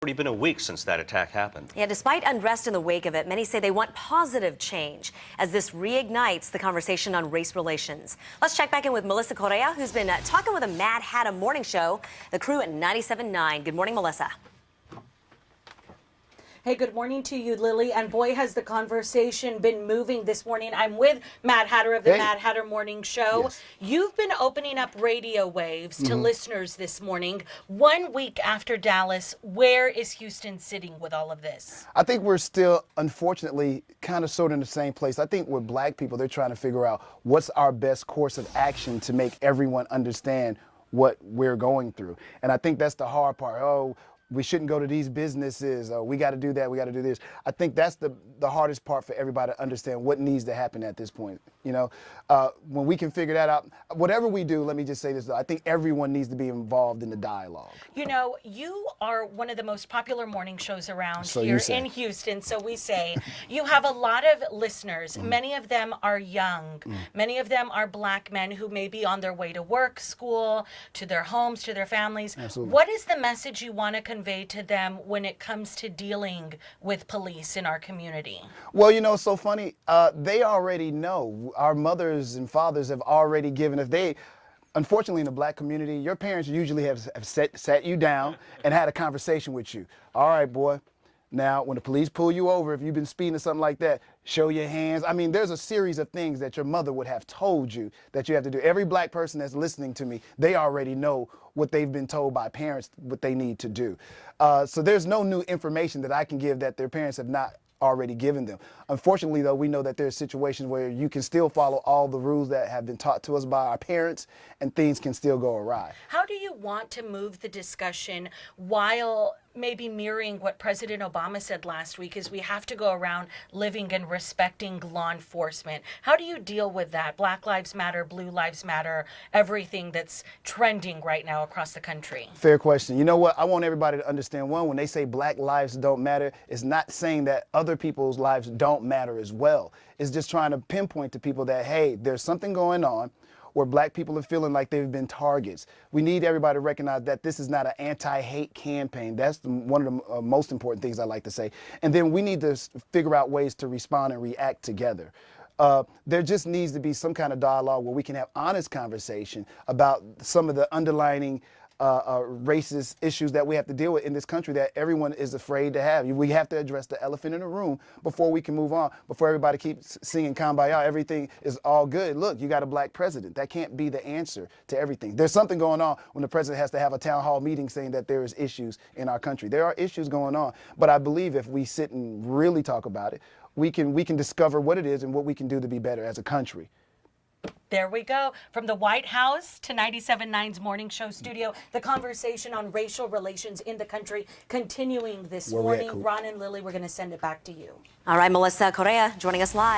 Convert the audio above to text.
already been a week since that attack happened. Yeah, despite unrest in the wake of it, many say they want positive change as this reignites the conversation on race relations. Let's check back in with Melissa Correa, who's been talking with a Mad Hatta morning show, the crew at 97.9. Good morning, Melissa. Hey, good morning to you, Lily. And boy, has the conversation been moving this morning. I'm with Mad Hatter of the Mad Hatter Morning Show. Yes. You've been opening up radio waves to listeners this morning. 1 week after Dallas, where is Houston sitting with all of this? I think we're still, unfortunately, kind of sort of in the same place. I think with black people, they're trying to figure out what's our best course of action to make everyone understand what we're going through. And I think that's the hard part. Oh, we shouldn't go to these businesses. We got to do that. We got to do this. I think that's the hardest part for everybody to understand what needs to happen at this point. You know, when we can figure that out, whatever we do, let me just say this, though, I think everyone needs to be involved in the dialogue. You know, you are one of the most popular morning shows around here in Houston. So we say you have a lot of listeners. Many of them are young. Many of them are black men who may be on their way to work, school, to their homes, to their families. Absolutely. What is the message you want to convey to them when it comes to dealing with police in our community? Well, you know, it's so funny. They already know. Our mothers and fathers have already given. Unfortunately, in the black community, your parents usually have sat you down and had a conversation with you. All right, boy. Now, when the police pull you over, if you've been speeding or something like that, show your hands. I mean, there's a series of things that your mother would have told you that you have to do. Every black person that's listening to me, they already know what they've been told by parents, what they need to do. So there's no new information that I can give that their parents have not already given them. Unfortunately, though, we know that there's situations where you can still follow all the rules that have been taught to us by our parents, and things can still go awry. How do you want to move the discussion while maybe mirroring what President Obama said last week, is we have to go around living and respecting law enforcement? How do you deal with that? Black Lives Matter, Blue Lives Matter, everything that's trending right now across the country. Fair question. You know what? I want everybody to understand, one, when they say black lives don't matter, it's not saying that other people's lives don't matter as well. It's just trying to pinpoint to people that, hey, there's something going on where black people are feeling like they've been targets. We need everybody to recognize that this is not an anti-hate campaign. That's one of the most important things I like to say. And then we need to figure out ways to respond and react together. There just needs to be some kind of dialogue where we can have honest conversation about some of the underlining racist issues that we have to deal with in this country that everyone is afraid to have. We have to address the elephant in the room before we can move on, before everybody keeps singing Kumbaya, everything is all good. Look, you got a black president. That can't be the answer to everything. There's something going on when the president has to have a town hall meeting saying that there is issues in our country. There are issues going on, but I believe if we sit and really talk about it, we can discover what it is and what we can do to be better as a country. There we go. From the White House to 97.9's Morning Show studio, the conversation on racial relations in the country continuing this morning. Ron and Lily, we're going to send it back to you. All right, Melissa Correa joining us live.